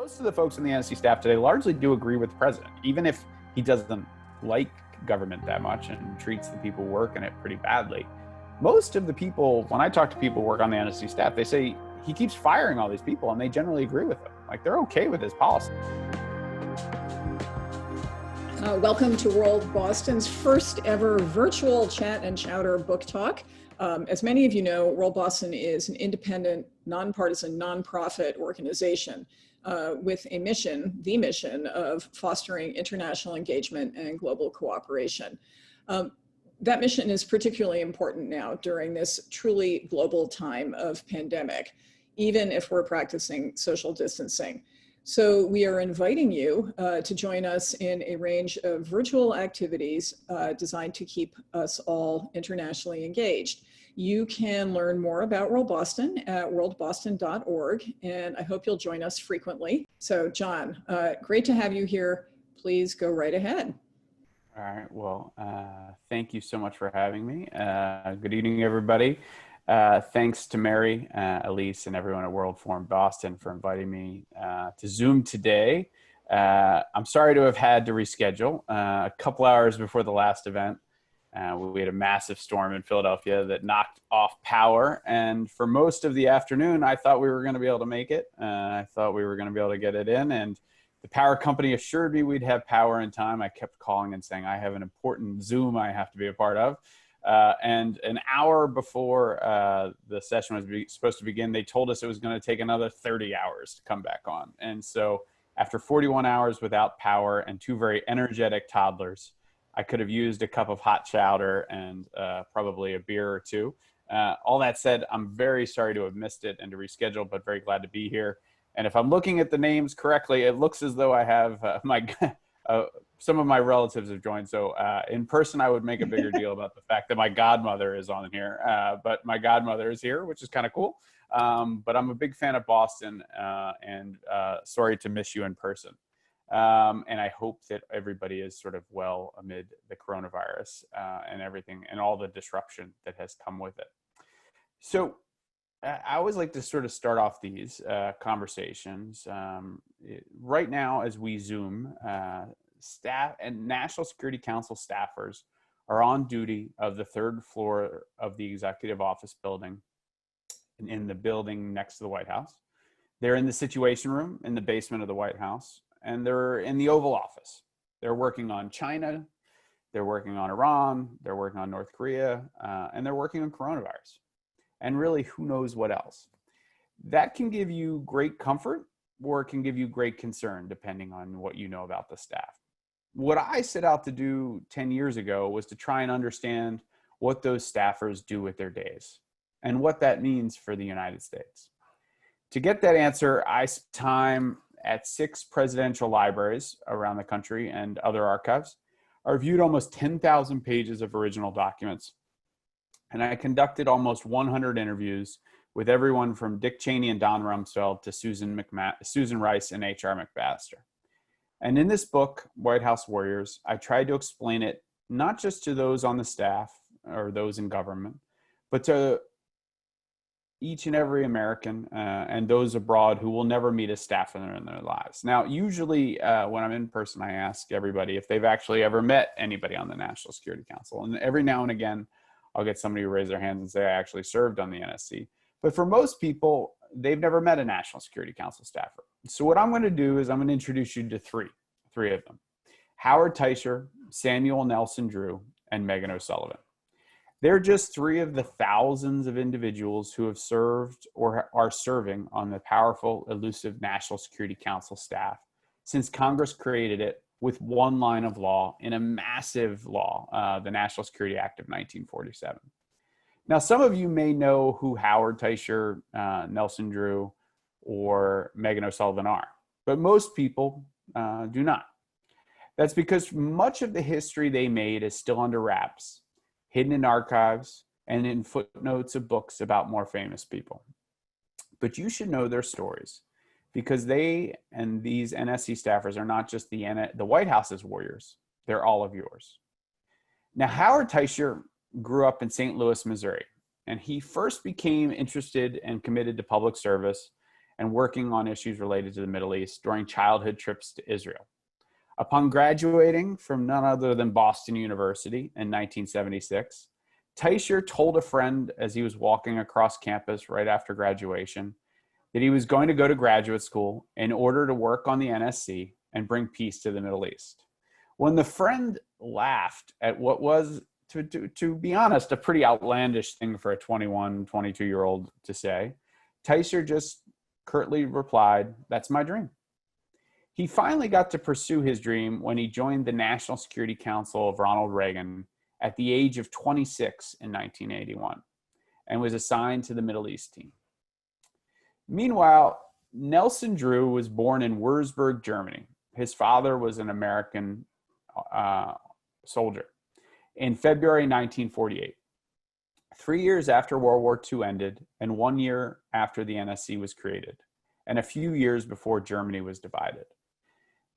Most of the folks in the NSC staff today largely do agree with the president, even if he doesn't like government that much and treats the people working it pretty badly. Most of the people, when I talk to people who work on the NSC staff, they say he keeps firing all these people and they generally agree with him. Like, they're okay with his policy. Welcome to WorldBoston's first ever virtual Chat and Chowder book talk. As many of you know, WorldBoston is an independent, nonpartisan, nonprofit organization with a mission, the mission of fostering international engagement and global cooperation. That mission is particularly important now during this truly global time of pandemic, even if we're practicing social distancing. So we are inviting you to join us in a range of virtual activities designed to keep us all internationally engaged. You can learn more about WorldBoston at worldboston.org, and I hope you'll join us frequently. So John, great to have you here. Please go right ahead. All right, well, thank you so much for having me. Good evening, everybody. Thanks to Mary, Elise, and everyone at World Forum Boston for inviting me to Zoom today. I'm sorry to have had to reschedule. A couple hours before the last event, we had a massive storm in Philadelphia that knocked off power. And for most of the afternoon, I thought we were going to be able to make it. I thought we were going to be able to get it in. And the power company assured me we'd have power in time. I kept calling and saying, I have an important Zoom I have to be a part of. And an hour before the session was supposed to begin, they told us it was going to take another 30 hours to come back on. And so after 41 hours without power and two very energetic toddlers, I could have used a cup of hot chowder and probably a beer or two. All that said, I'm very sorry to have missed it and to reschedule, but very glad to be here. And if I'm looking at the names correctly, it looks as though I have some of my relatives have joined. So in person, I would make a bigger deal about the fact that my godmother is on here. But my godmother is here, which is kind of cool. But I'm a big fan of Boston and sorry to miss you in person. And I hope that everybody is sort of well amid the coronavirus and everything and all the disruption that has come with it. So I always like to sort of start off these conversations. Right now, as we Zoom, staff and National Security Council staffers are on duty of the third floor of the executive office building in the building next to the White House. They're in the Situation Room in the basement of the White House, and they're in the Oval Office. They're working on China, they're working on Iran, they're working on North Korea, and they're working on coronavirus. And really, who knows what else? That can give you great comfort, or it can give you great concern, depending on what you know about the staff. What I set out to do 10 years ago was to try and understand what those staffers do with their days and what that means for the United States. To get that answer, I spent time at 6 presidential libraries around the country and other archives. I reviewed almost 10,000 pages of original documents. And I conducted almost 100 interviews with everyone from Dick Cheney and Don Rumsfeld to Susan Rice and H.R. McMaster. And in this book, White House Warriors, I tried to explain it not just to those on the staff or those in government, but to each and every American and those abroad who will never meet a staffer in their lives. Now, usually when I'm in person, I ask everybody if they've actually ever met anybody on the National Security Council. And every now and again, I'll get somebody who raise their hands and say, I actually served on the NSC. But for most people, they've never met a National Security Council staffer. So what I'm going to do is I'm going to introduce you to three of them: Howard Teicher, Samuel Nelson Drew, and Megan O'Sullivan. They're just 3 of the thousands of individuals who have served or are serving on the powerful, elusive National Security Council staff since Congress created it with one line of law in a massive law, the National Security Act of 1947. Now, some of you may know who Howard Teicher, Nelson Drew, or Megan O'Sullivan are, but most people do not. That's because much of the history they made is still under wraps, hidden in archives and in footnotes of books about more famous people. But you should know their stories, because they and these NSC staffers are not just the White House's warriors, they're all of yours. Now, Howard Teicher grew up in St. Louis, Missouri, and he first became interested and committed to public service and working on issues related to the Middle East during childhood trips to Israel. Upon graduating from none other than Boston University in 1976, Teicher told a friend as he was walking across campus right after graduation that he was going to go to graduate school in order to work on the NSC and bring peace to the Middle East. When the friend laughed at what was, to be honest, a pretty outlandish thing for a 21, 22-year-old to say, Teicher just curtly replied, "That's my dream." He finally got to pursue his dream when he joined the National Security Council of Ronald Reagan at the age of 26 in 1981 and was assigned to the Middle East team. Meanwhile, Nelson Drew was born in Würzburg, Germany. His father was an American soldier in February 1948. 3 years after World War II ended and 1 year after the NSC was created, and a few years before Germany was divided.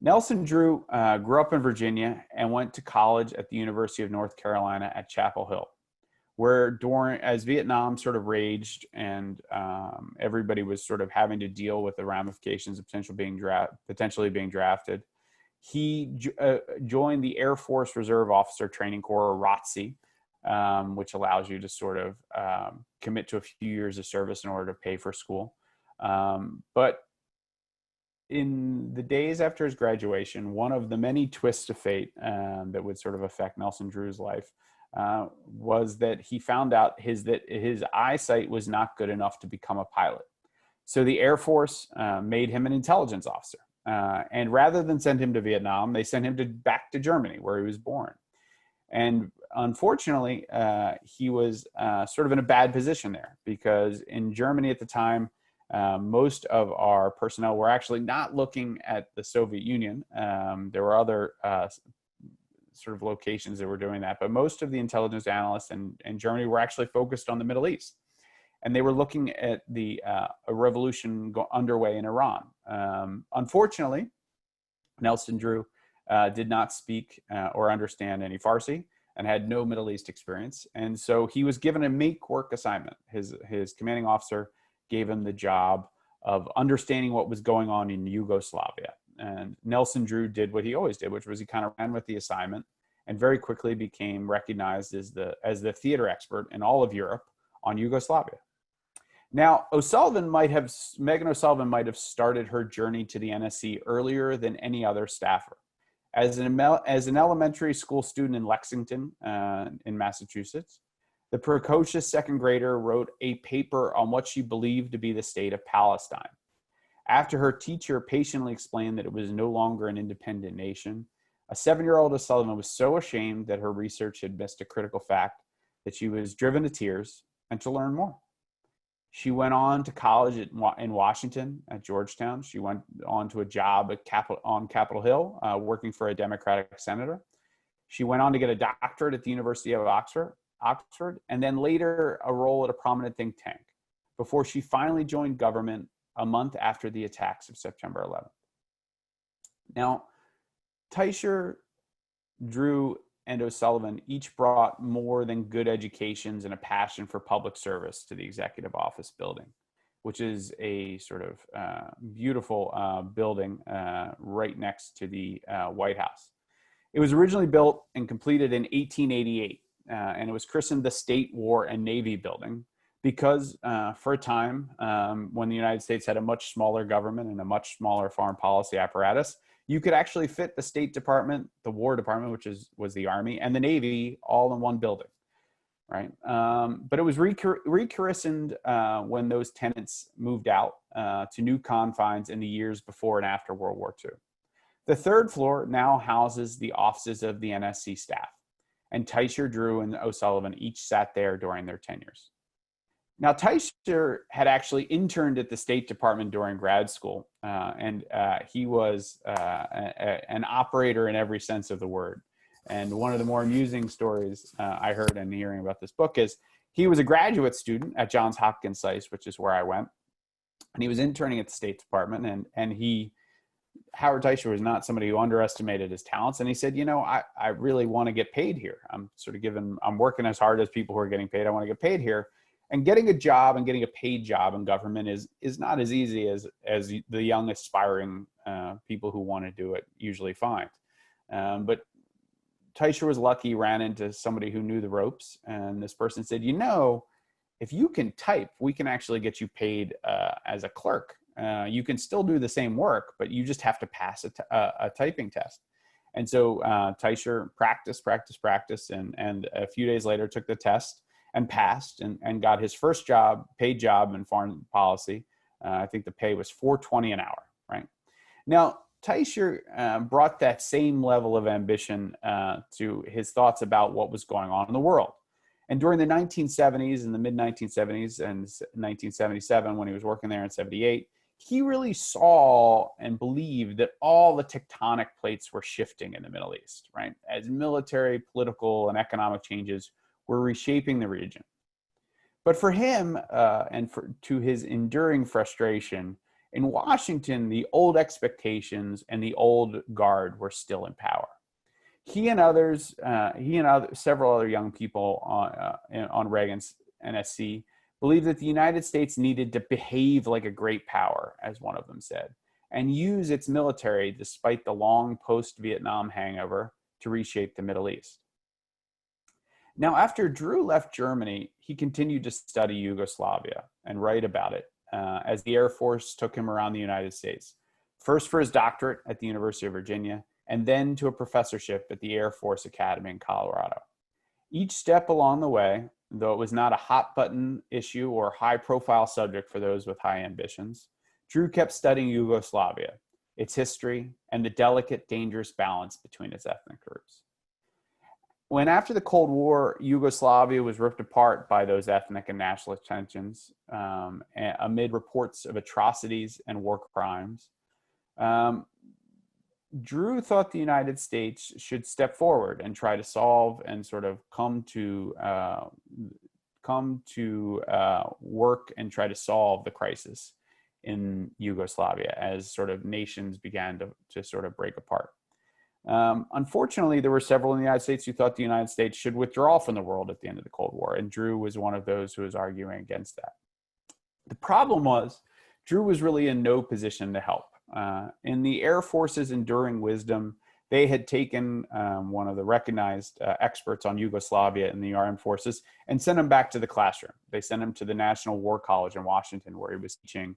Nelson Drew grew up in Virginia and went to college at the University of North Carolina at Chapel Hill, where as Vietnam sort of raged and everybody was sort of having to deal with the ramifications of potentially being drafted, he joined the Air Force Reserve Officer Training Corps, or ROTC, which allows you to sort of commit to a few years of service in order to pay for school. But in the days after his graduation, one of the many twists of fate that would sort of affect Nelson Drew's life was that he found out that his eyesight was not good enough to become a pilot. So the Air Force made him an intelligence officer. And rather than send him to Vietnam, they sent him back to Germany, where he was born. And unfortunately, he was sort of in a bad position there, because in Germany at the time, most of our personnel were actually not looking at the Soviet Union. There were other sort of locations that were doing that, but most of the intelligence analysts in Germany were actually focused on the Middle East. And they were looking at a revolution underway in Iran. Unfortunately, Nelson Drew did not speak or understand any Farsi and had no Middle East experience. And so he was given a make work assignment. His commanding officer gave him the job of understanding what was going on in Yugoslavia. And Nelson Drew did what he always did, which was he kind of ran with the assignment and very quickly became recognized as the theater expert in all of Europe on Yugoslavia. Now, Megan O'Sullivan might have started her journey to the NSC earlier than any other staffer. As an elementary school student in Lexington, in Massachusetts, the precocious second grader wrote a paper on what she believed to be the state of Palestine. After her teacher patiently explained that it was no longer an independent nation, a 7-year-old O'Sullivan was so ashamed that her research had missed a critical fact that she was driven to tears and to learn more. She went on to college in Washington at Georgetown. She went on to a job on Capitol Hill, working for a Democratic senator. She went on to get a doctorate at the University of Oxford, and then later a role at a prominent think tank, before she finally joined government a month after the attacks of September 11th. Now, Teicher, Drew, and O'Sullivan each brought more than good educations and a passion for public service to the executive office building, which is a sort of beautiful building right next to the White House. It was originally built and completed in 1888, and it was christened the State, War, and Navy Building because for a time when the United States had a much smaller government and a much smaller foreign policy apparatus, you could actually fit the State Department, the War Department, which was the Army, and the Navy all in one building, right? But it was rechristened when those tenants moved out to new confines in the years before and after World War II. The third floor now houses the offices of the NSC staff, and Teicher, Drew, and O'Sullivan each sat there during their tenures. Now, Teicher had actually interned at the State Department during grad school, and he was an operator in every sense of the word. And one of the more amusing stories I heard in hearing about this book is he was a graduate student at Johns Hopkins SAIS, which is where I went, and he was interning at the State Department, and Howard Teicher was not somebody who underestimated his talents. And he said, I really want to get paid here. I'm working as hard as people who are getting paid. I want to get paid here. And getting a job and getting a paid job in government is not as easy as the young aspiring people who want to do it usually find. But Teicher was lucky, ran into somebody who knew the ropes, and this person said, you know, if you can type, we can actually get you paid as a clerk. You can still do the same work, but you just have to pass a typing test. And so Teicher practiced, and a few days later took the test and passed and got his first job, paid job in foreign policy. I think the pay was $4.20 an hour, right? Now, Teicher brought that same level of ambition to his thoughts about what was going on in the world. And during the 1970s, in the mid-1970s and 1977, when he was working there in 78, he really saw and believed that all the tectonic plates were shifting in the Middle East, right? As military, political, and economic changes were reshaping the region. But for him, to his enduring frustration, in Washington, the old expectations and the old guard were still in power. He and several other young people on Reagan's NSC believed that the United States needed to behave like a great power, as one of them said, and use its military, despite the long post-Vietnam hangover, to reshape the Middle East. Now, after Drew left Germany, he continued to study Yugoslavia and write about it as the Air Force took him around the United States, first for his doctorate at the University of Virginia, and then to a professorship at the Air Force Academy in Colorado. Each step along the way, though it was not a hot button issue or high profile subject for those with high ambitions, Drew kept studying Yugoslavia, its history, and the delicate, dangerous balance between its ethnic groups. When after the Cold War, Yugoslavia was ripped apart by those ethnic and nationalist tensions, amid reports of atrocities and war crimes, Drew thought the United States should step forward and try to solve and sort of come to work and try to solve the crisis in Yugoslavia as sort of nations began to sort of break apart. Unfortunately, there were several in the United States who thought the United States should withdraw from the world at the end of the Cold War, and Drew was one of those who was arguing against that. The problem was, Drew was really in no position to help. In the Air Force's enduring wisdom, they had taken one of the recognized experts on Yugoslavia in the armed forces and sent him back to the classroom. They sent him to the National War College in Washington, where he was teaching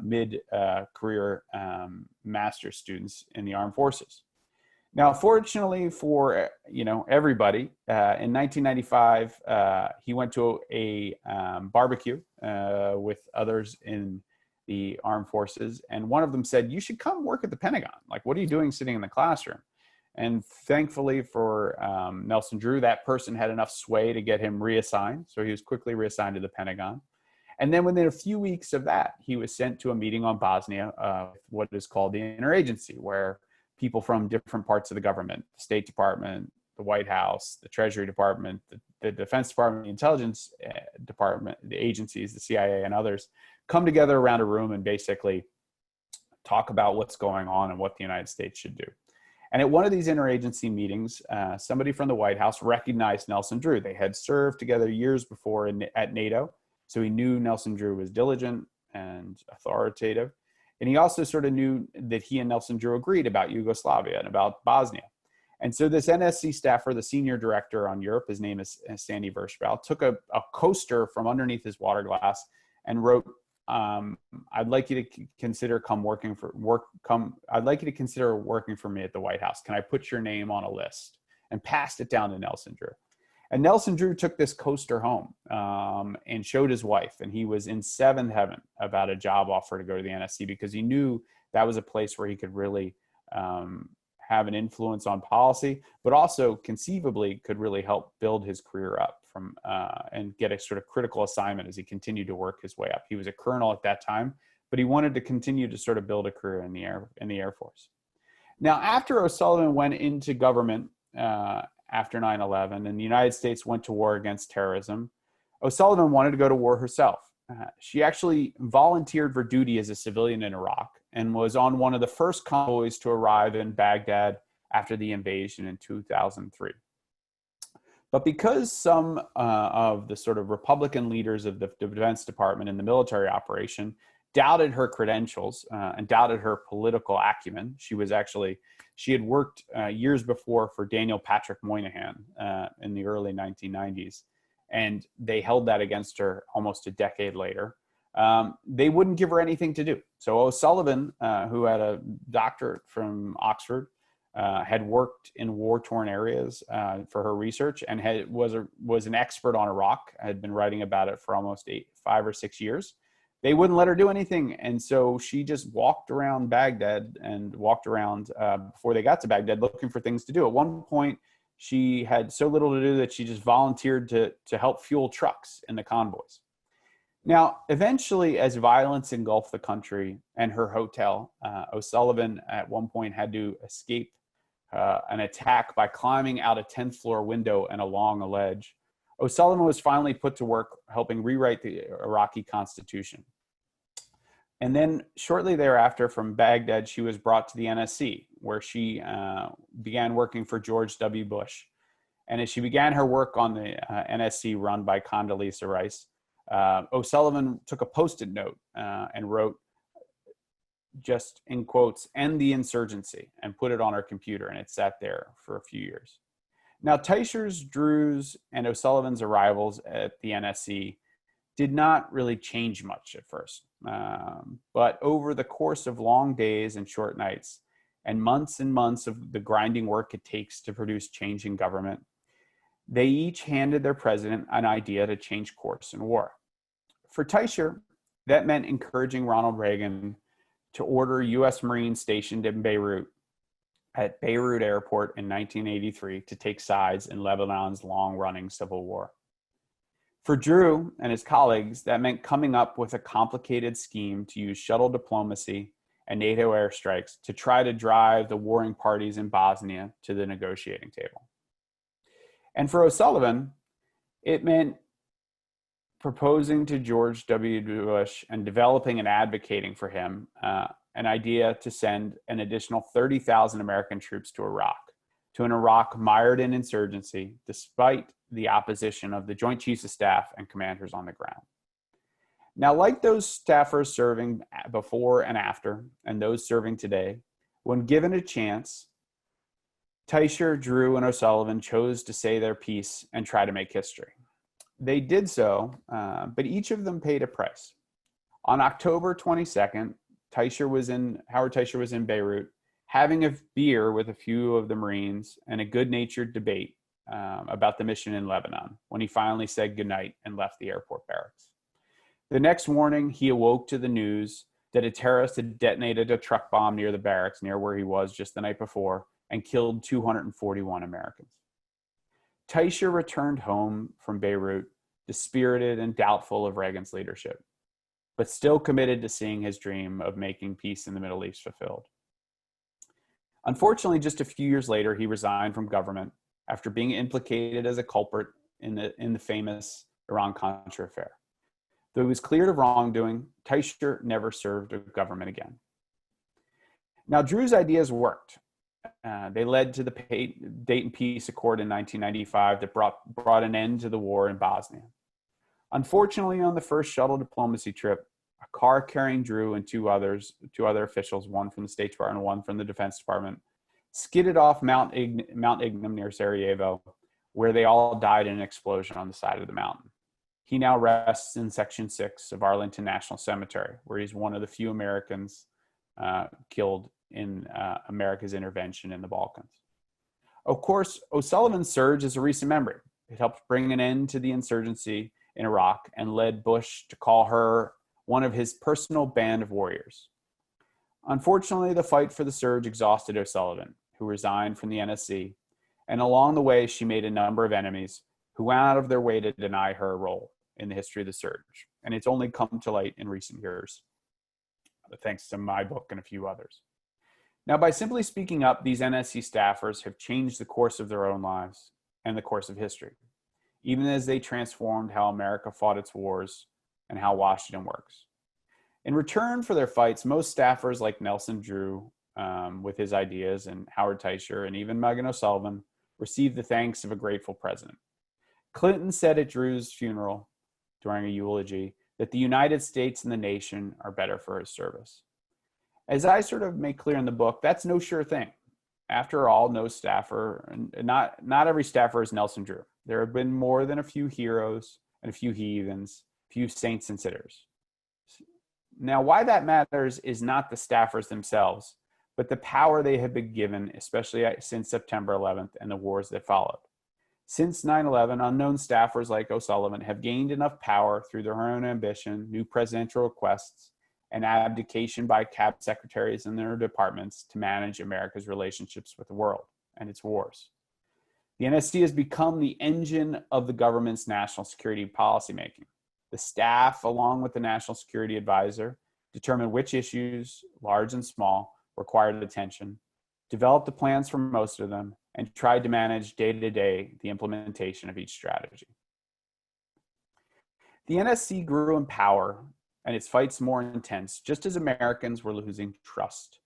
mid-career master's students in the armed forces. Now, fortunately for everybody, in 1995, he went to a barbecue with others in the armed forces, and one of them said, "You should come work at the Pentagon. Like, what are you doing sitting in the classroom?" And thankfully for Nelson Drew, that person had enough sway to get him reassigned, so he was quickly reassigned to the Pentagon. And then within a few weeks of that, he was sent to a meeting on Bosnia, what is called the interagency, where people from different parts of the government, the State Department, the White House, the Treasury Department, the Defense Department, the Intelligence Department, the agencies, the CIA and others, come together around a room and basically talk about what's going on and what the United States should do. And at one of these interagency meetings, somebody from the White House recognized Nelson Drew. They had served together years before at NATO, so he knew Nelson Drew was diligent and authoritative. And he also sort of knew that he and Nelson Drew agreed about Yugoslavia and about Bosnia. And so this NSC staffer, the senior director on Europe, his name is Sandy Vershbow, took a coaster from underneath his water glass and wrote, "I'd like you to consider I'd like you to consider working for me at the White House. Can I put your name on a list?" And passed it down to Nelson Drew. And Nelson Drew took this coaster home and showed his wife, and he was in seventh heaven about a job offer to go to the NSC, because he knew that was a place where he could really have an influence on policy, but also conceivably could really help build his career up and get a sort of critical assignment as he continued to work his way up. He was a colonel at that time, but he wanted to continue to sort of build a career in the Air Force. Now, after O'Sullivan went into government after 9/11 and the United States went to war against terrorism, O'Sullivan wanted to go to war herself. She actually volunteered for duty as a civilian in Iraq and was on one of the first convoys to arrive in Baghdad after the invasion in 2003. But because some of the sort of Republican leaders of the Defense Department and the military operation doubted her credentials and doubted her political acumen, she had worked years before for Daniel Patrick Moynihan in the early 1990s, and they held that against her almost a decade later. They wouldn't give her anything to do. So O'Sullivan, who had a doctorate from Oxford, had worked in war-torn areas for her research, and was an expert on Iraq, had been writing about it for almost 5 or 6 years. They wouldn't let her do anything, and so she just walked around Baghdad and walked around before they got to Baghdad looking for things to do. At one point, she had so little to do that she just volunteered to help fuel trucks in the convoys. Now, eventually, as violence engulfed the country and her hotel, O'Sullivan at one point had to escape an attack by climbing out a 10th floor window and along a ledge. O'Sullivan was finally put to work helping rewrite the Iraqi constitution. And then shortly thereafter, from Baghdad, she was brought to the NSC, where she began working for George W. Bush. And as she began her work on the NSC run by Condoleezza Rice, O'Sullivan took a Post-it note and wrote, just in quotes, "End the insurgency," and put it on her computer, and it sat there for a few years. Now, Teicher's, Drew's, and O'Sullivan's arrivals at the NSC did not really change much at first. But over the course of long days and short nights, and months of the grinding work it takes to produce change in government, they each handed their president an idea to change course in war. For Teicher, that meant encouraging Ronald Reagan to order U.S. Marines stationed in Beirut at Beirut Airport in 1983 to take sides in Lebanon's long-running civil war. For Drew and his colleagues, that meant coming up with a complicated scheme to use shuttle diplomacy and NATO airstrikes to try to drive the warring parties in Bosnia to the negotiating table. And for O'Sullivan, it meant proposing to George W. Bush and developing and advocating for him an idea to send an additional 30,000 American troops to an Iraq mired in insurgency, despite the opposition of the Joint Chiefs of Staff and commanders on the ground. Now, like those staffers serving before and after, and those serving today, when given a chance, Teicher, Drew, and O'Sullivan chose to say their piece and try to make history. They did so, but each of them paid a price. On October 22nd, Howard Teicher was in Beirut, having a beer with a few of the Marines and a good-natured debate about the mission in Lebanon, when he finally said goodnight and left the airport barracks. The next morning, he awoke to the news that a terrorist had detonated a truck bomb near the barracks, near where he was just the night before, and killed 241 Americans. Teicher returned home from Beirut, dispirited and doubtful of Reagan's leadership, but still committed to seeing his dream of making peace in the Middle East fulfilled. Unfortunately, just a few years later, he resigned from government after being implicated as a culprit in the famous Iran-Contra affair. Though he was cleared of wrongdoing, Teicher never served a government again. Now, Drew's ideas worked. They led to the Dayton Peace Accord in 1995 that brought an end to the war in Bosnia. Unfortunately, on the first shuttle diplomacy trip, a car carrying Drew and two other officials, one from the State Department and one from the Defense Department, skidded off Mount Ignum near Sarajevo, where they all died in an explosion on the side of the mountain. He now rests in Section 6 of Arlington National Cemetery, where he's one of the few Americans killed in America's intervention in the Balkans. Of course, O'Sullivan's surge is a recent memory. It helped bring an end to the insurgency in Iraq and led Bush to call her one of his personal band of warriors. Unfortunately, the fight for the surge exhausted O'Sullivan, who resigned from the NSC, and along the way, she made a number of enemies who went out of their way to deny her a role in the history of the surge. And it's only come to light in recent years, thanks to my book and a few others. Now, by simply speaking up, these NSC staffers have changed the course of their own lives and the course of history, even as they transformed how America fought its wars and how Washington works. In return for their fights, most staffers like Nelson Drew, with his ideas, and Howard Teicher, and even Megan O'Sullivan, received the thanks of a grateful president. Clinton said at Drew's funeral during a eulogy that the United States and the nation are better for his service. As I sort of make clear in the book, that's no sure thing. After all, no staffer, not every staffer is Nelson Drew. There have been more than a few heroes and a few heathens, a few saints and sinners. Now, why that matters is not the staffers themselves, but the power they have been given, especially since September 11th and the wars that followed. Since 9/11, unknown staffers like O'Sullivan have gained enough power through their own ambition, new presidential requests, and abdication by cabinet secretaries and their departments to manage America's relationships with the world and its wars. The NSC has become the engine of the government's national security policymaking. The staff, along with the National Security Advisor, determine which issues, large and small, required attention, developed the plans for most of them, and tried to manage day-to-day the implementation of each strategy. The NSC grew in power and its fights more intense, just as Americans were losing trust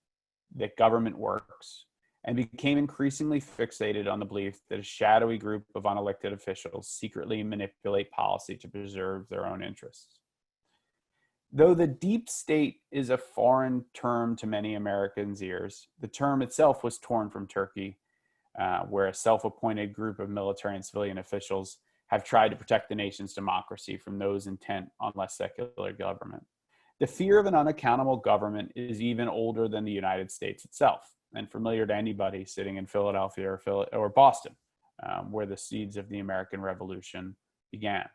that government works and became increasingly fixated on the belief that a shadowy group of unelected officials secretly manipulate policy to preserve their own interests. Though the deep state is a foreign term to many Americans' ears, the term itself was torn from Turkey, where a self-appointed group of military and civilian officials have tried to protect the nation's democracy from those intent on less secular government. The fear of an unaccountable government is even older than the United States itself, and familiar to anybody sitting in Philadelphia or Boston, where the seeds of the American Revolution began.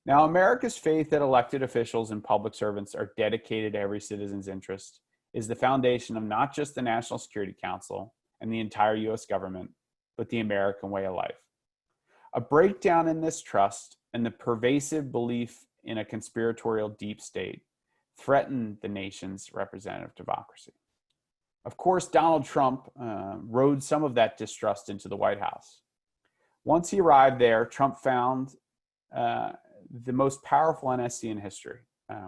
Now, America's faith that elected officials and public servants are dedicated to every citizen's interest is the foundation of not just the National Security Council and the entire US government, but the American way of life. A breakdown in this trust and the pervasive belief in a conspiratorial deep state threaten the nation's representative democracy. Of course, Donald Trump rode some of that distrust into the White House. Once he arrived there, Trump found the most powerful NSC in history,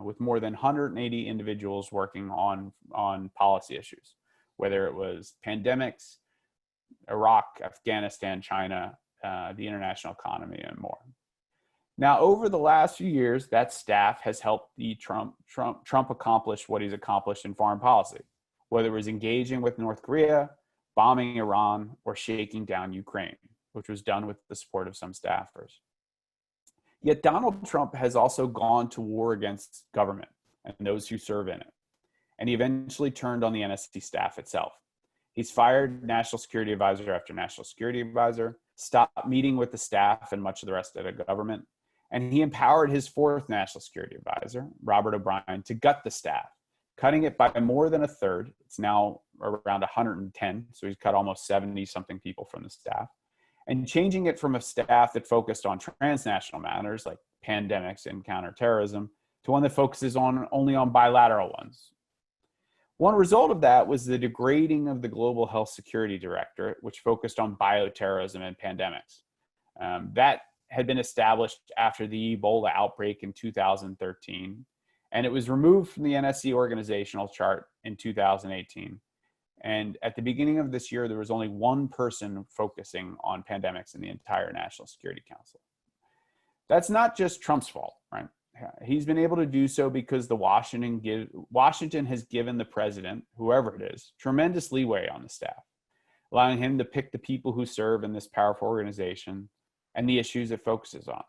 with more than 180 individuals working on policy issues, whether it was pandemics, Iraq, Afghanistan, China, the international economy, and more. Now, over the last few years, that staff has helped Trump accomplish what he's accomplished in foreign policy, whether it was engaging with North Korea, bombing Iran, or shaking down Ukraine, which was done with the support of some staffers. Yet Donald Trump has also gone to war against government and those who serve in it, and he eventually turned on the NSC staff itself. He's fired National Security Advisor after National Security Advisor, stopped meeting with the staff and much of the rest of the government, and he empowered his fourth National Security Advisor, Robert O'Brien, to gut the staff, cutting it by more than a third. It's now around 110, so he's cut almost 70-something people from the staff, and changing it from a staff that focused on transnational matters like pandemics and counterterrorism to one that focuses only on bilateral ones. One result of that was the degrading of the Global Health Security Directorate, which focused on bioterrorism and pandemics. That had been established after the Ebola outbreak in 2013, and it was removed from the NSC organizational chart in 2018. And at the beginning of this year, there was only one person focusing on pandemics in the entire National Security Council. That's not just Trump's fault, right? He's been able to do so because Washington has given the president, whoever it is, tremendous leeway on the staff, allowing him to pick the people who serve in this powerful organization and the issues it focuses on.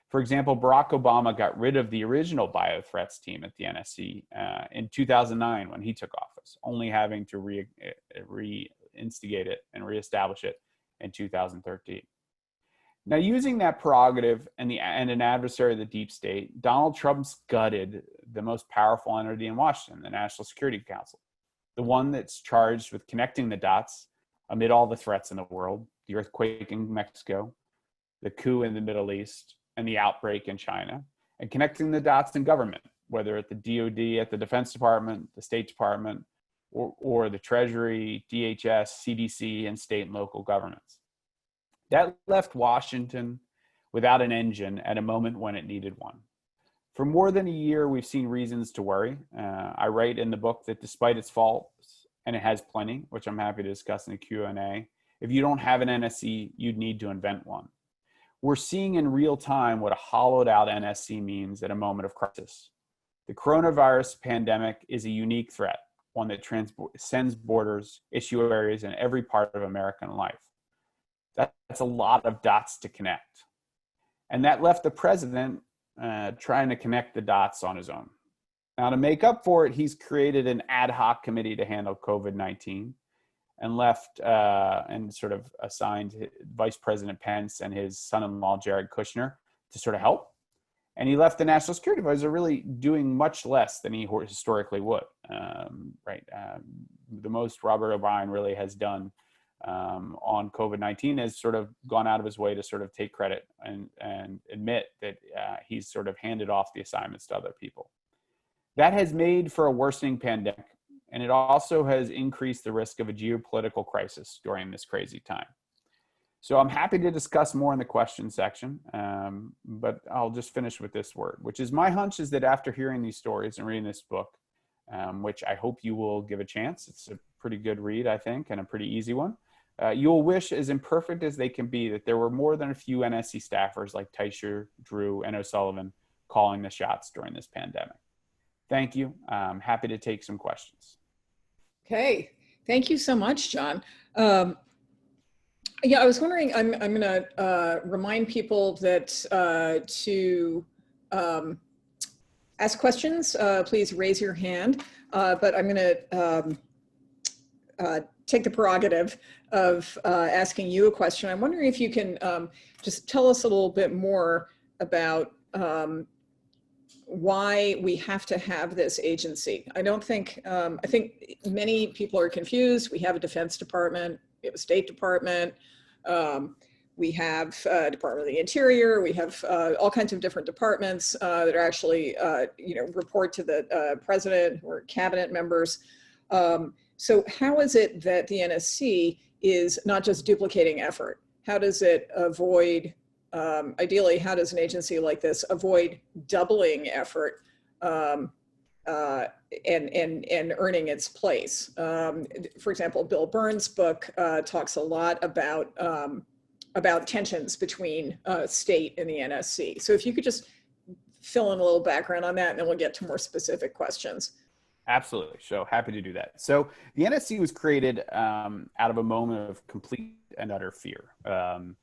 For example, Barack Obama got rid of the original biothreats team at the NSC in 2009 when he took office, only having to reinstigate it and reestablish it in 2013. Now, using that prerogative and an adversary of the deep state, Donald Trump's gutted the most powerful entity in Washington, the National Security Council, the one that's charged with connecting the dots amid all the threats in the world, the earthquake in Mexico, the coup in the Middle East, and the outbreak in China, and connecting the dots in government, whether at the DoD, at the Defense Department, the State Department, or the Treasury, DHS, CDC, and state and local governments. That left Washington without an engine at a moment when it needed one. For more than a year, we've seen reasons to worry. I write in the book that despite its faults, and it has plenty, which I'm happy to discuss in the Q&A, if you don't have an NSC, you'd need to invent one. we're seeing in real time what a hollowed out NSC means at a moment of crisis. The coronavirus pandemic is a unique threat, one that transcends borders, issue areas, in every part of American life. That's a lot of dots to connect. And that left the president trying to connect the dots on his own. Now, to make up for it, he's created an ad hoc committee to handle COVID-19 and left and sort of assigned Vice President Pence and his son-in-law, Jared Kushner, to sort of help. And he left the National Security Advisor really doing much less than he historically would. The most Robert O'Brien really has done on COVID-19 has sort of gone out of his way to sort of take credit and admit that he's sort of handed off the assignments to other people. That has made for a worsening pandemic, and it also has increased the risk of a geopolitical crisis during this crazy time. So I'm happy to discuss more in the question section, but I'll just finish with this word, which is my hunch is that after hearing these stories and reading this book, which I hope you will give a chance, it's a pretty good read, I think, and a pretty easy one, you'll wish, as imperfect as they can be, that there were more than a few NSC staffers like Teicher, Drew, and O'Sullivan calling the shots during this pandemic. Thank you. I'm happy to take some questions. Okay, thank you so much, John. Yeah, I was wondering, I'm going to remind people that to ask questions, please raise your hand, but I'm going to take the prerogative of asking you a question. I'm wondering if you can just tell us a little bit more about why we have to have this agency. I think many people are confused. We have a Defense Department, we have a State Department, we have Department of the Interior, we have all kinds of different departments that are actually, report to the president or cabinet members. So how is it that the NSC is not just duplicating effort? How does it avoid, ideally, how does an agency like this avoid doubling effort and earning its place? For example, Bill Burns' book talks a lot about tensions between state and the NSC. So if you could just fill in a little background on that, and then we'll get to more specific questions. Absolutely. So happy to do that. So the NSC was created out of a moment of complete and utter fear. The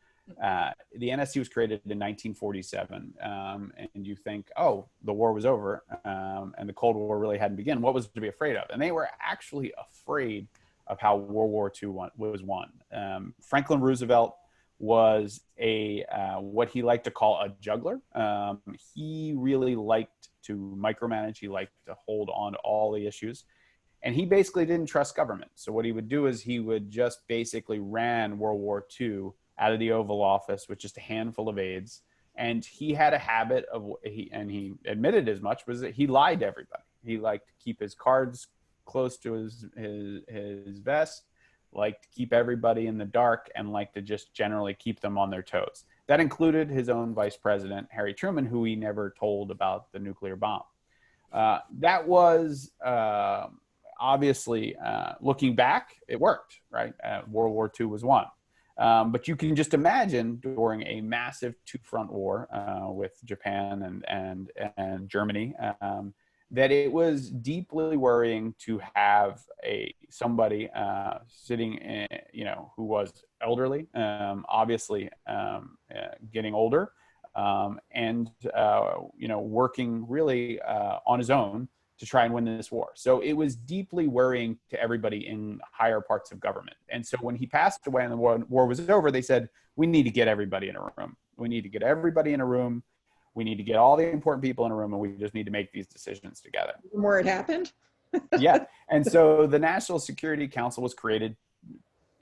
NSC was created in 1947, and you think, oh, the war was over, and the Cold War really hadn't begun. What was to be afraid of? And they were actually afraid of how World War II was won. Franklin Roosevelt was what he liked to call a juggler. He really liked to micromanage. He liked to hold on to all the issues. And he basically didn't trust government. So what he would do is he would just basically ran World War II out of the Oval Office with just a handful of aides. And he had a habit of, and he admitted as much, was that he lied to everybody. He liked to keep his cards close to his vest, liked to keep everybody in the dark, and liked to just generally keep them on their toes. That included his own vice president, Harry Truman, who he never told about the nuclear bomb. That was obviously, looking back, it worked, right? World War II was won. But you can just imagine during a massive two-front war with Japan and Germany, that it was deeply worrying to have somebody sitting in, who was elderly, obviously getting older, and working really on his own to try and win this war. So it was deeply worrying to everybody in higher parts of government. And so when he passed away and the war was over, they said, we need to get everybody in a room. We need to get everybody in a room. We need to get all the important people in a room, and we just need to make these decisions together. Where it happened? Yeah. And so the National Security Council was created.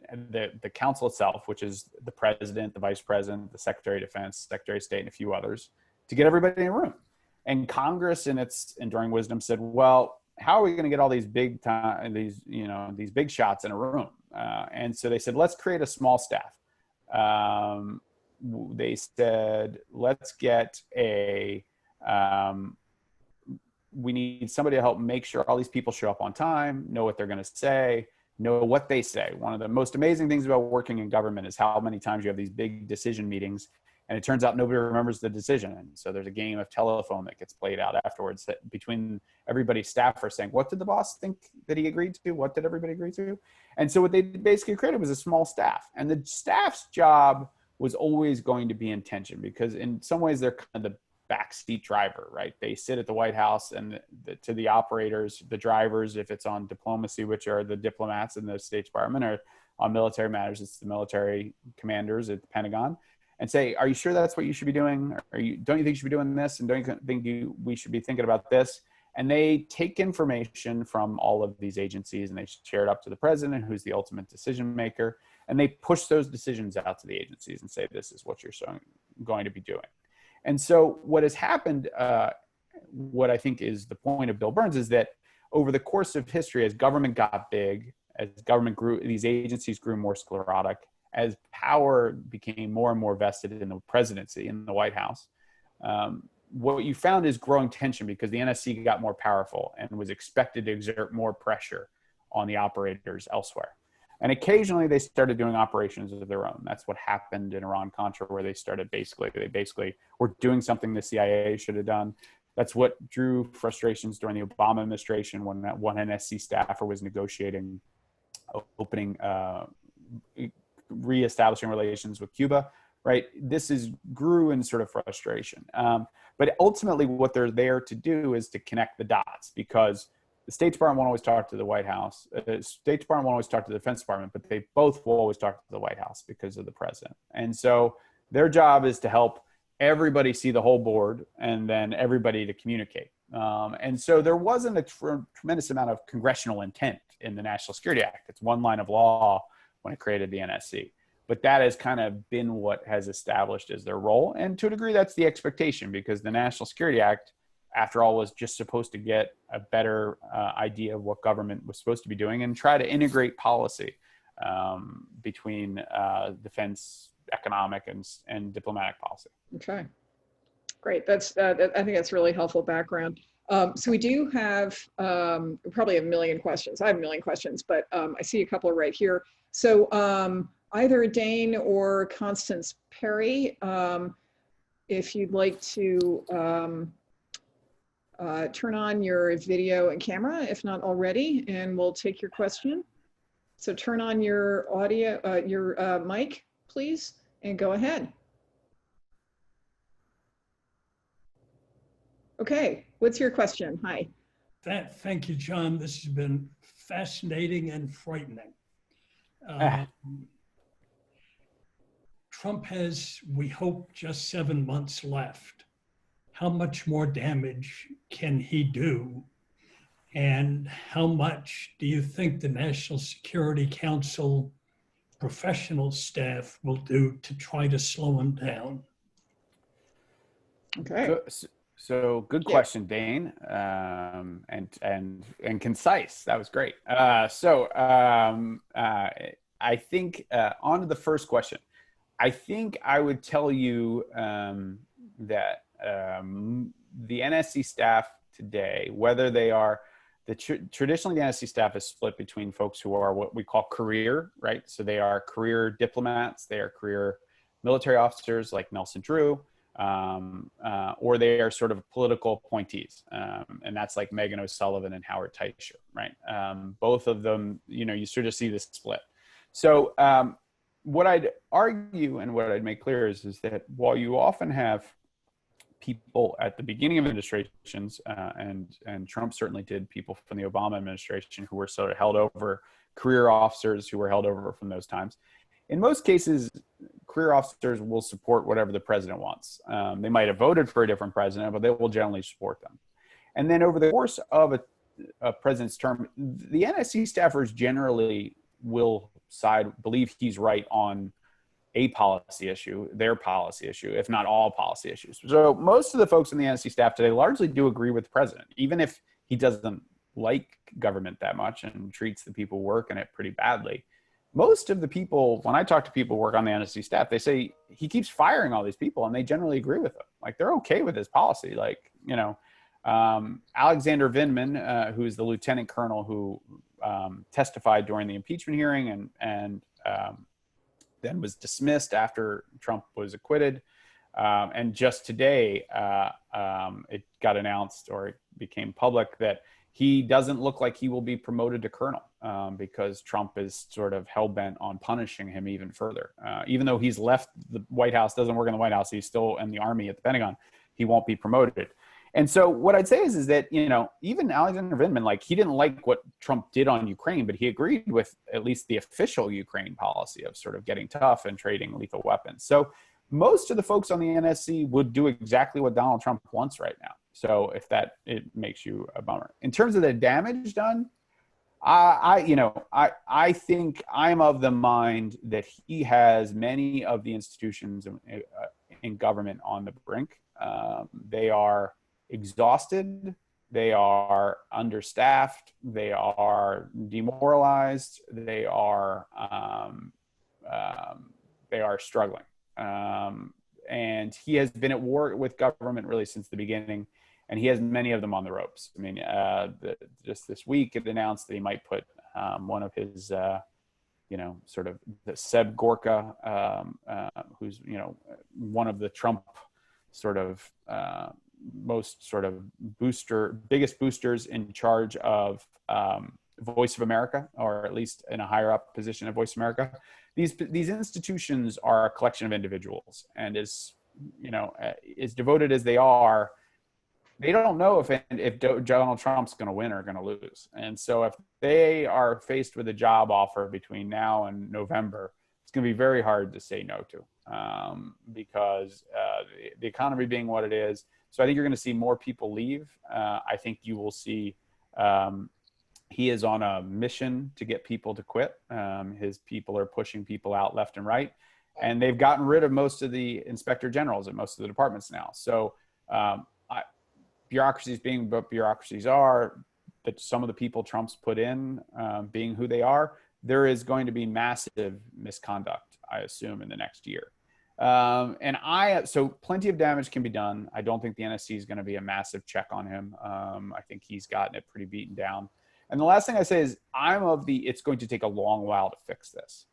The council itself, which is the president, the vice president, the secretary of defense, secretary of state, and a few others, to get everybody in a room. And Congress, in its enduring wisdom, said, well, how are we going to get all these big big shots in a room? And so they said, let's create a small staff. They said, let's get we need somebody to help make sure all these people show up on time, know what they're going to say, know what they say. One of the most amazing things about working in government is how many times you have these big decision meetings And it turns out nobody remembers the decision. And so there's a game of telephone that gets played out afterwards that between everybody's staffers saying, what did the boss think that he agreed to? What did everybody agree to? And so what they basically created was a small staff. And the staff's job was always going to be in tension because in some ways they're kind of the backseat driver, right? They sit at the White House and to the operators, the drivers, if it's on diplomacy, which are the diplomats in the State Department, or on military matters, it's the military commanders at the Pentagon, and say, are you sure that's what you should be doing? Don't you think you should be doing this? And don't you think we should be thinking about this? And they take information from all of these agencies and they share it up to the president, who's the ultimate decision maker. And they push those decisions out to the agencies and say, this is what you're going to be doing. And so what has happened, what I think is the point of Bill Burns, is that over the course of history, as government got big, as government grew, these agencies grew more sclerotic, as power became more and more vested in the presidency, in the White House, what you found is growing tension because the NSC got more powerful and was expected to exert more pressure on the operators elsewhere. And occasionally they started doing operations of their own. That's what happened in Iran-Contra, where they basically were doing something the CIA should have done. That's what drew frustrations during the Obama administration when that one NSC staffer was negotiating opening, reestablishing relations with Cuba, right? This grew in sort of frustration. But ultimately what they're there to do is to connect the dots, because the State Department won't always talk to the White House. The State Department won't always talk to the Defense Department, but they both will always talk to the White House because of the president. And so their job is to help everybody see the whole board and then everybody to communicate. And so there wasn't a tremendous amount of congressional intent in the National Security Act. It's one line of law when it created the NSC. But that has kind of been what has established as their role. And to a degree, that's the expectation, because the National Security Act, after all, was just supposed to get a better idea of what government was supposed to be doing and try to integrate policy between defense, economic, and diplomatic policy. Okay, great. I think that's really helpful background. So we do have probably a million questions. I have a million questions, but I see a couple right here. So either Dane or Constance Perry, if you'd like to turn on your video and camera, if not already, and we'll take your question. So turn on your audio, your mic, please, and go ahead. Okay, what's your question? Hi. Thank you, John. This has been fascinating and frightening. Trump has, we hope, just 7 months left. How much more damage can he do? And how much do you think the National Security Council professional staff will do to try to slow him down? Okay. So good question, Dane, and concise. That was great. I think on to the first question. I think I would tell you that the NSC staff today, whether they are traditionally the NSC staff is split between folks who are what we call career, right? So they are career diplomats, they are career military officers like Nelson Drew, or they are sort of political appointees. And that's like Megan O'Sullivan and Howard Teicher, right? Both of them, you sort of see this split. So what I'd argue and what I'd make clear is that while you often have people at the beginning of administrations, and Trump certainly did, people from the Obama administration who were sort of held over, career officers who were held over from those times. In most cases, career officers will support whatever the president wants. They might have voted for a different president, but they will generally support them. And then over the course of a president's term, the NSC staffers generally will believe he's right on a policy issue, their policy issue, if not all policy issues. So most of the folks in the NSC staff today largely do agree with the president, even if he doesn't like government that much and treats the people who work in it pretty badly. Most of the people, when I talk to people who work on the NSC staff, they say he keeps firing all these people and they generally agree with him. Like they're okay with his policy. Like, Alexander Vindman, who's the lieutenant colonel who testified during the impeachment hearing and then was dismissed after Trump was acquitted. And just today, it got announced, or it became public, that he doesn't look like he will be promoted to colonel, because Trump is sort of hell-bent on punishing him even further. Even though he's left the White House, doesn't work in the White House, he's still in the Army at the Pentagon, he won't be promoted. And so what I'd say is that, even Alexander Vindman, like, he didn't like what Trump did on Ukraine, but he agreed with at least the official Ukraine policy of sort of getting tough and trading lethal weapons. So most of the folks on the NSC would do exactly what Donald Trump wants right now. So if it makes you a bummer. In terms of the damage done, I think I'm of the mind that he has many of the institutions in government on the brink. They are exhausted. They are understaffed. They are demoralized. They are struggling. And he has been at war with government really since the beginning, and he has many of them on the ropes. I mean, just this week it announced that he might put one of his, sort of the Seb Gorka, who's, one of the Trump sort of most sort of biggest boosters in charge of Voice of America, or at least in a higher up position at Voice of America. These institutions are a collection of individuals, and as devoted as they are, they don't know if Donald Trump's going to win or going to lose. And so if they are faced with a job offer between now and November, it's going to be very hard to say no to, because the economy being what it is. So I think you're going to see more people leave. I think you will see he is on a mission to get people to quit. His people are pushing people out left and right, and they've gotten rid of most of the inspector generals at most of the departments now. So bureaucracies being what bureaucracies are, that some of the people Trump's put in being who they are, there is going to be massive misconduct, I assume, in the next year. So plenty of damage can be done. I don't think the NSC is going to be a massive check on him. I think he's gotten it pretty beaten down. And the last thing I say is it's going to take a long while to fix this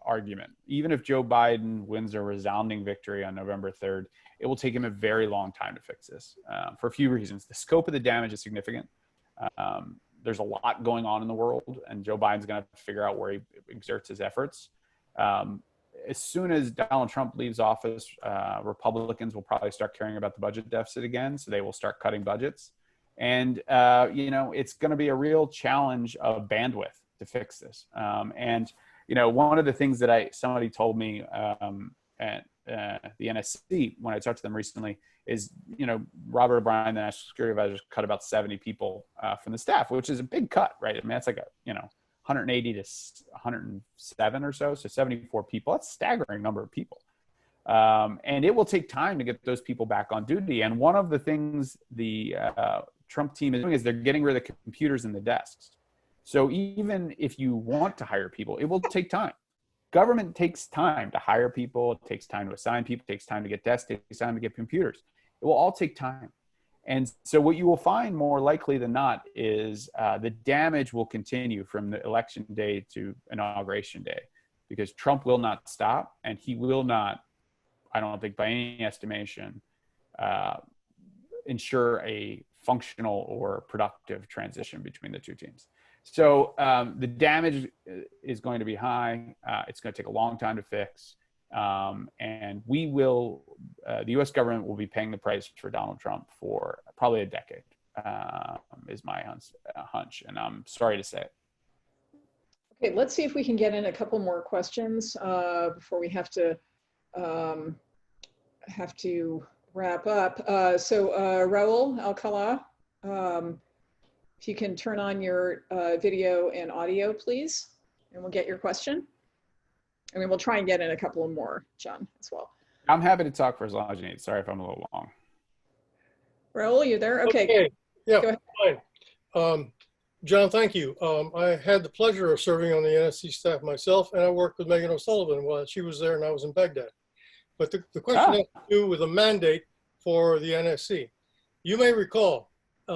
argument. Even if Joe Biden wins a resounding victory on November 3rd, it will take him a very long time to fix this for a few reasons. The scope of the damage is significant. There's a lot going on in the world, and Joe Biden's going to have to figure out where he exerts his efforts. As soon as Donald Trump leaves office, Republicans will probably start caring about the budget deficit again, so they will start cutting budgets. And, it's going to be a real challenge of bandwidth to fix this. One of the things that somebody told me at the NSC when I talked to them recently is, Robert O'Brien, the National Security Advisor, cut about 70 people from the staff, which is a big cut, right? I mean, that's like 180 to 107 or so 74 people. That's a staggering number of people. And it will take time to get those people back on duty. And one of the things the Trump team is doing is they're getting rid of the computers in the desks. So even if you want to hire people, it will take time. Government takes time to hire people. It takes time to assign people. It takes time to get desks. It takes time to get computers. It will all take time. And so what you will find more likely than not is the damage will continue from the election day to inauguration day, because Trump will not stop, and he will not, I don't think by any estimation, ensure a functional or productive transition between the two teams. So the damage is going to be high. It's going to take a long time to fix. And we will, the US government will be paying the price for Donald Trump for probably a decade, is my hunch. And I'm sorry to say it. Okay, let's see if we can get in a couple more questions before we have to wrap up. So Raul Alcala, if you can turn on your video and audio, please, and we'll get your question. I mean, we'll try and get in a couple more, John, as well. I'm happy to talk for as long as you need. Sorry if I'm a little long. Raul, you there? Okay. Yeah, go ahead. fine. John, thank you. I had the pleasure of serving on the NSC staff myself, and I worked with Megan O'Sullivan while she was there and I was in Baghdad. But the question has to do with a mandate for the NSC. You may recall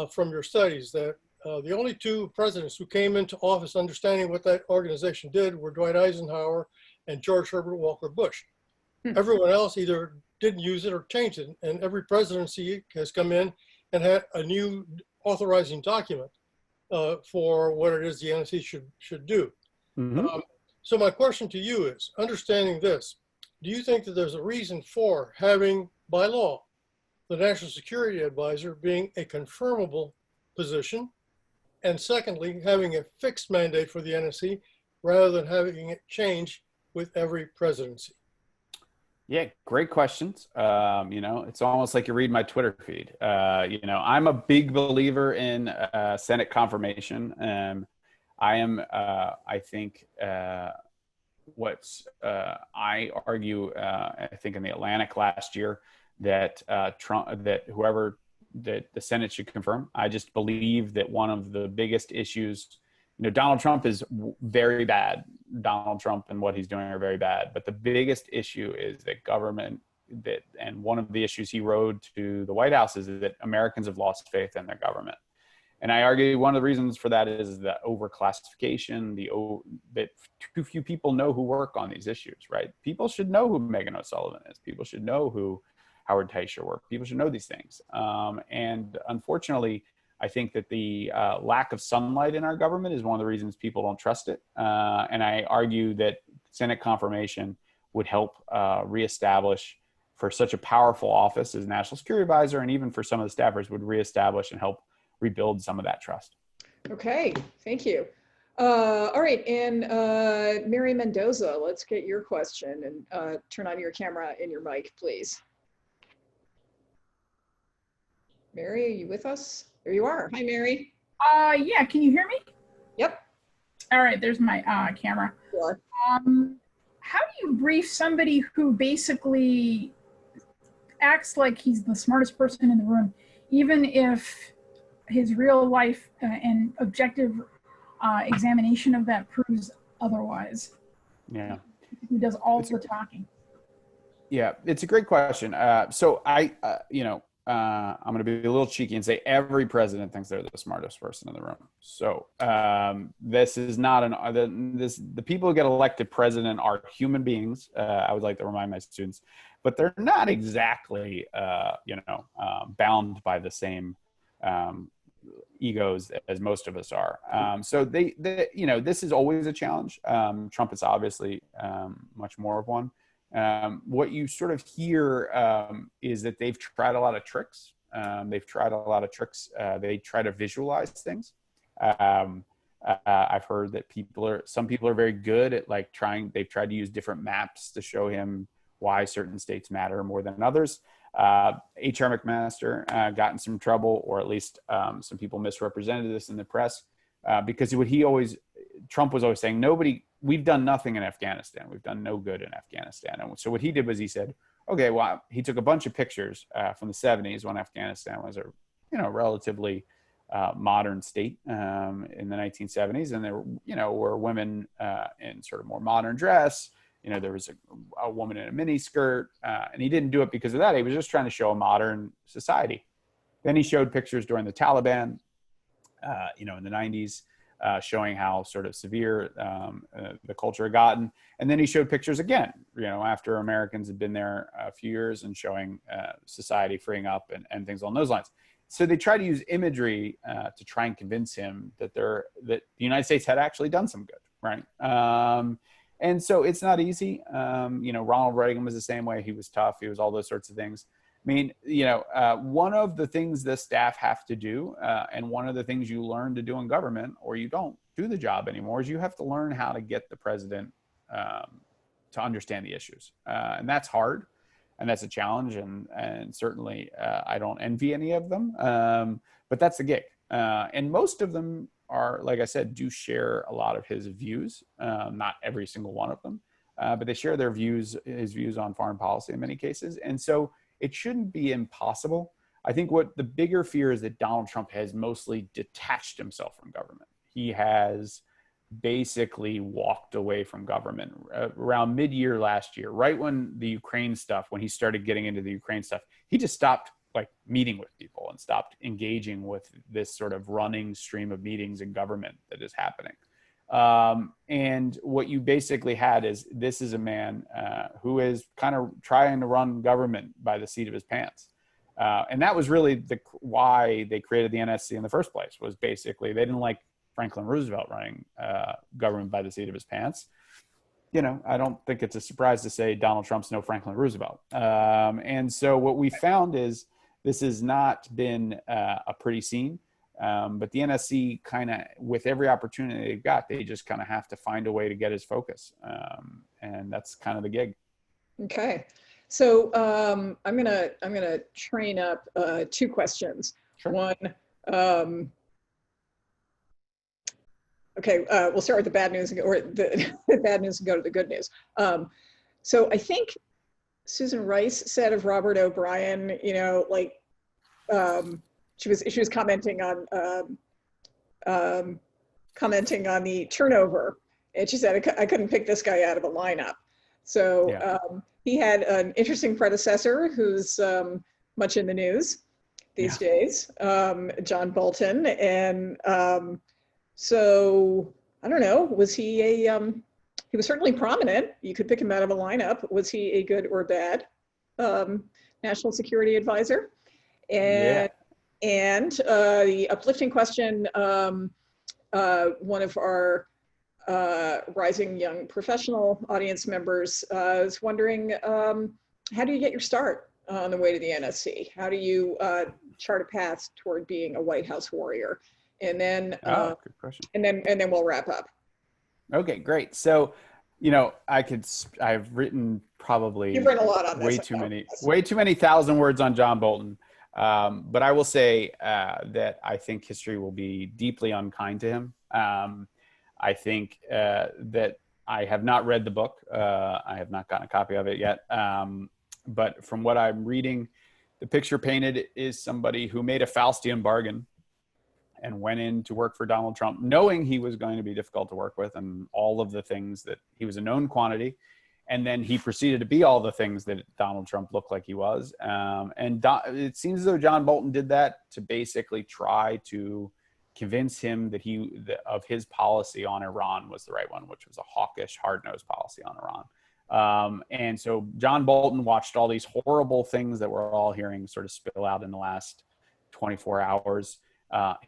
from your studies that the only two presidents who came into office understanding what that organization did were Dwight Eisenhower and George Herbert Walker Bush. Everyone else either didn't use it or changed it. And every presidency has come in and had a new authorizing document for what it is the NSC should do. Mm-hmm. So my question to you is, understanding this, do you think that there's a reason for having, by law, the National Security Advisor being a confirmable position, and secondly, having a fixed mandate for the NSC rather than having it change with every presidency? Yeah, great questions. It's almost like you read my Twitter feed. I'm a big believer in Senate confirmation. I think, I argue, I think in the Atlantic last year that that the Senate should confirm. I just believe that one of the biggest issues, Donald Trump is very bad. Donald Trump and what he's doing are very bad. But the biggest issue is that and one of the issues he rode to the White House is that Americans have lost faith in their government. And I argue one of the reasons for that is the overclassification, that too few people know who work on these issues, right? People should know who Megan O'Sullivan is. People should know who Howard Teicher worked. People should know these things. And unfortunately, I think that the lack of sunlight in our government is one of the reasons people don't trust it. And I argue that Senate confirmation would help reestablish, for such a powerful office as National Security Advisor, and even for some of the staffers, would reestablish and help rebuild some of that trust. Okay, thank you. All right, and Mary Mendoza, let's get your question, and turn on your camera and your mic, please. Mary, are you with us? There you are. Hi, Mary. Yeah, can you hear me? Yep. All right, there's my camera. Sure. How do you brief somebody who basically acts like he's the smartest person in the room, even if his real life and objective examination of that proves otherwise? Yeah. Who does all the talking? Yeah, it's a great question. So I'm going to be a little cheeky and say every president thinks they're the smartest person in the room. So this is not the people who get elected president are human beings. I would like to remind my students, but they're not exactly, bound by the same egos as most of us are. So this is always a challenge. Trump is obviously much more of one. What you sort of hear is that they've tried a lot of tricks. They try to visualize things. I've heard that some people are very good at they've tried to use different maps to show him why certain states matter more than others. H.R. McMaster got in some trouble, or at least some people misrepresented this in the press, because Trump was always saying, we've done nothing in Afghanistan. We've done no good in Afghanistan. And so what he did was he said, okay, well, he took a bunch of pictures from the 70s when Afghanistan was a relatively modern state in the 1970s. And there were women in sort of more modern dress. There was a woman in a mini skirt, and he didn't do it because of that. He was just trying to show a modern society. Then he showed pictures during the Taliban, in the 90s, showing how sort of severe the culture had gotten. And then he showed pictures again, after Americans had been there a few years, and showing society freeing up and things along those lines. So they try to use imagery to try and convince him that the United States had actually done some good, right? And so it's not easy. Ronald Reagan was the same way. He was tough. He was all those sorts of things. I mean, one of the things the staff have to do, and one of the things you learn to do in government, or you don't do the job anymore, is you have to learn how to get the president to understand the issues. And that's hard, and that's a challenge. And certainly I don't envy any of them, but that's the gig. And most of them are, like I said, do share a lot of his views, not every single one of them, but they share his views on foreign policy in many cases. And so it shouldn't be impossible. I think what the bigger fear is that Donald Trump has mostly detached himself from government. He has basically walked away from government around mid-year last year, right when he started getting into the Ukraine stuff. He just stopped meeting with people and stopped engaging with this sort of running stream of meetings in government that is happening. And what you basically had is, this is a man who is kind of trying to run government by the seat of his pants. And that was really why they created the NSC in the first place, was basically they didn't like Franklin Roosevelt running government by the seat of his pants. You know, I don't think it's a surprise to say Donald Trump's no Franklin Roosevelt. And so what we found is this has not been a pretty scene. But the NSC kind of, with every opportunity they've got, they just kind of have to find a way to get his focus. And that's kind of the gig. Okay. So I'm gonna train up two questions. Sure. One, okay, we'll start with the bad news, or the bad news and go to the good news. So I think Susan Rice said of Robert O'Brien, you know, like she was commenting on the turnover, and she said I couldn't pick this guy out of a lineup. So yeah. He had an interesting predecessor who's much in the news these days, John Bolton, and so I don't know, was he he was certainly prominent. You could pick him out of a lineup. Was he a good or bad national security advisor? And the uplifting question, one of our rising young professional audience members is wondering, how do you get your start on the way to the NSC? How do you chart a path toward being a White House warrior? And then, good question. And then we'll wrap up. Okay, great. So, you know, I've written probably You've written a lot on this. Way too many thousand words on John Bolton. But I will say that I think history will be deeply unkind to him. I think that I have not read the book. I have not gotten a copy of it yet. But from what I'm reading, the picture painted is somebody who made a Faustian bargain and went in to work for Donald Trump, knowing he was going to be difficult to work with and all of the things that he was a known quantity. And then he proceeded to be all the things that Donald Trump looked like he was. It seems as though John Bolton did that to basically try to convince him that of his policy on Iran was the right one, which was a hawkish, hard-nosed policy on Iran. And so John Bolton watched all these horrible things that we're all hearing sort of spill out in the last 24 hours.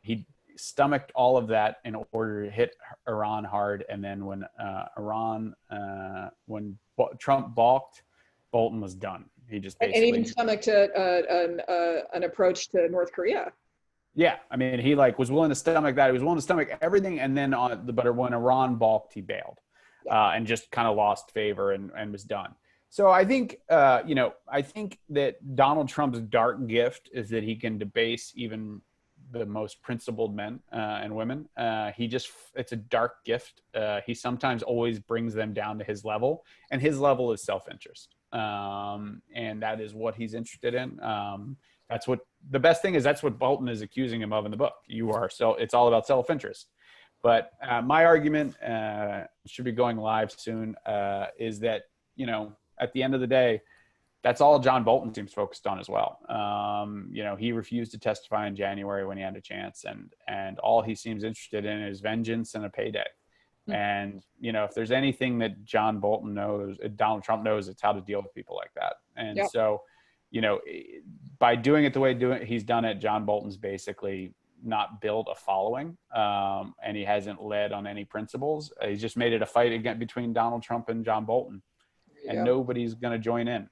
He stomached all of that in order to hit Iran hard. And then when Trump balked, Bolton was done. He just basically, and even stomached an approach to North Korea. Yeah, I mean, he was willing to stomach that. He was willing to stomach everything, and then but when Iran balked, he bailed, and just kind of lost favor and was done. So I think I think that Donald Trump's dark gift is that he can debase even the most principled men and women. It's a dark gift. He sometimes always brings them down to his level, and his level is self-interest. And that is what he's interested in. That's what the best thing is. That's what Bolton is accusing him of in the book. It's all about self-interest. But my argument should be going live soon is that, at the end of the day, that's all John Bolton seems focused on as well. He refused to testify in January when he had a chance, and all he seems interested in is vengeance and a payday. Mm-hmm. And, if there's anything that Donald Trump knows, it's how to deal with people like that. And so, by doing it the way he's done it, John Bolton's basically not built a following, and he hasn't led on any principles. He's just made it a fight again between Donald Trump and John Bolton, and nobody's going to join in.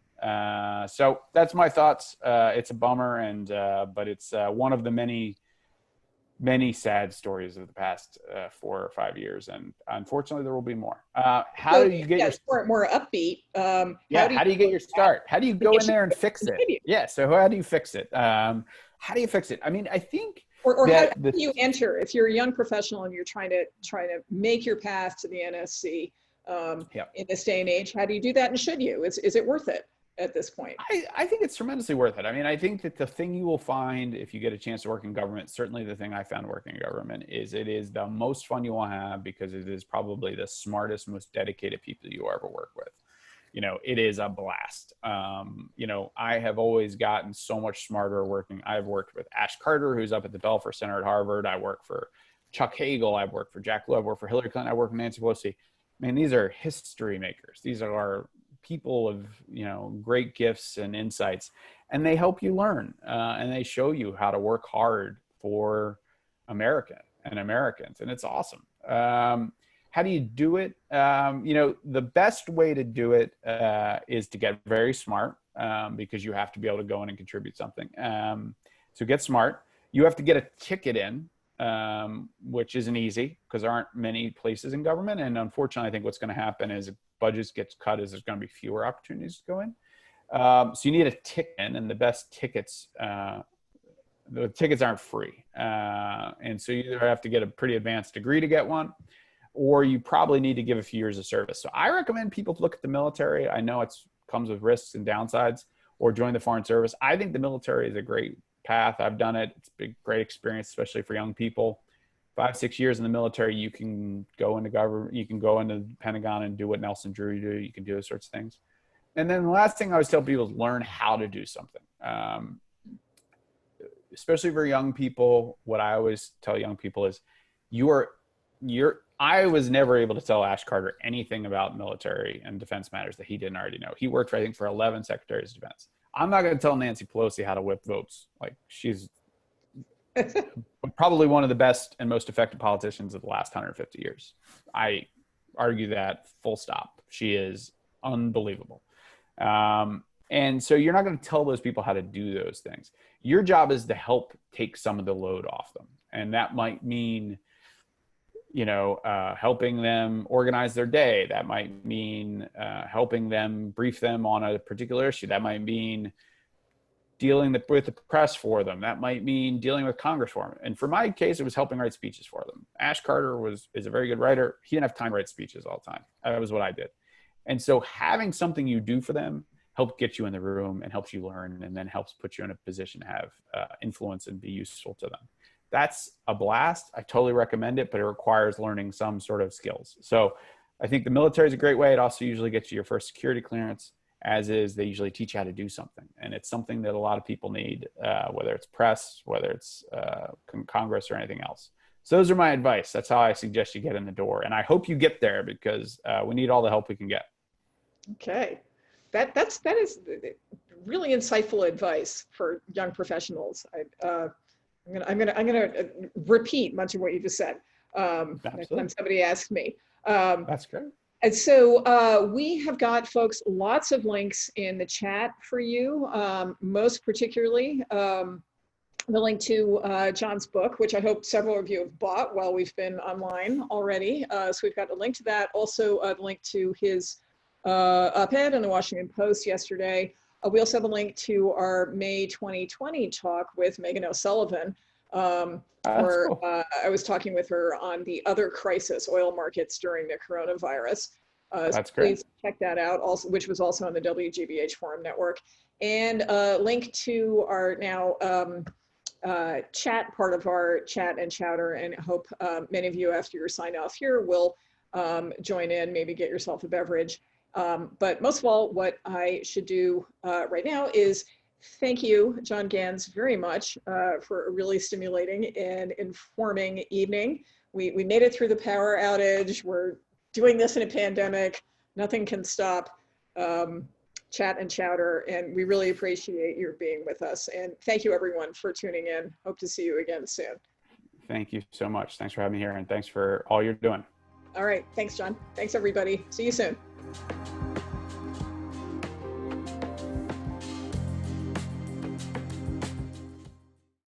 So that's my thoughts. It's a bummer, but it's one of the many, many sad stories of the past 4 or 5 years, and unfortunately there will be more. How do you get your more upbeat? How do you get your start? How do you go in there and fix it? Yeah. So how do you fix it? How do you fix it? I mean, I think. Or how do you enter if you're a young professional and you're trying to make your path to the NSC in this day and age? How do you do that, and should you? Is it worth it at this point? I think it's tremendously worth it. I mean, I think that the thing you will find if you get a chance to work in government, certainly the thing I found working in government, is it is the most fun you will have because it is probably the smartest, most dedicated people you will ever work with. It is a blast. I have always gotten so much smarter working. I've worked with Ash Carter, who's up at the Belfer Center at Harvard. I work for Chuck Hagel I've worked for, Jack Lew I've worked for, Hillary Clinton I worked for, Nancy Pelosi. I mean, these are history makers. These are people of, you know, great gifts and insights, and they help you learn, and they show you how to work hard for America and Americans, and it's awesome. How do you do it? You know, the best way to do it is to get very smart, because you have to be able to go in and contribute something. So get smart. You have to get a ticket in, which isn't easy because there aren't many places in government. And unfortunately, I think what's going to happen is if budgets get cut, is there's going to be fewer opportunities to go in. So you need a ticket in, and the best tickets, the tickets aren't free. And so you either have to get a pretty advanced degree to get one, or you probably need to give a few years of service. So I recommend people look at the military. I know it comes with risks and downsides, or join the Foreign Service. I think the military is a great path. I've done it. It's a great experience, especially for young people. 5-6 years in the military, you can go into government, you can go into the Pentagon and do what Nelson Drew do. You can do those sorts of things. And then the last thing I always tell people is learn how to do something. Especially for young people, what I always tell young people is I was never able to tell Ash Carter anything about military and defense matters that he didn't already know. He worked for, I think, for 11 secretaries of defense. I'm not going to tell Nancy Pelosi how to whip votes. Like, she's probably one of the best and most effective politicians of the last 150 years. I argue that full stop. She is unbelievable. And so you're not going to tell those people how to do those things. Your job is to help take some of the load off them. And that might mean, you know, helping them organize their day. That might mean helping them brief them on a particular issue. That might mean dealing with the press for them. That might mean dealing with Congress for them. And for my case, it was helping write speeches for them. Ash Carter is a very good writer. He didn't have time to write speeches all the time. That was what I did. And so having something you do for them helps get you in the room and helps you learn, and then helps put you in a position to have influence and be useful to them. That's a blast. I totally recommend it, but it requires learning some sort of skills. So I think the military is a great way. It also usually gets you your first security clearance, as is they usually teach you how to do something. And it's something that a lot of people need, whether it's press, whether it's Congress or anything else. So those are my advice. That's how I suggest you get in the door. And I hope you get there, because we need all the help we can get. Okay. That is really insightful advice for young professionals. I'm gonna repeat much of what you just said. Next time somebody asks me. That's great. And so we have got, folks, lots of links in the chat for you. Most particularly, the link to John's book, which I hope several of you have bought while we've been online already. So we've got a link to that. Also a link to his op-ed in the Washington Post yesterday. We also have a link to our May 2020 talk with Megan O'Sullivan, where cool. I was talking with her on the other crisis, oil markets during the coronavirus. That's so great. Please check that out, also, which was also on the WGBH Forum Network. And a link to our now chat, part of our chat and Chowder, and I hope many of you, after your sign off here, will join in, maybe get yourself a beverage. But most of all, what I should do right now is thank you, John Gans, very much for a really stimulating and informing evening. We made it through the power outage. We're doing this in a pandemic. Nothing can stop Chat and Chowder, and we really appreciate your being with us. And thank you, everyone, for tuning in. Hope to see you again soon. Thank you so much. Thanks for having me here, and thanks for all you're doing. All right. Thanks, John. Thanks, everybody. See you soon.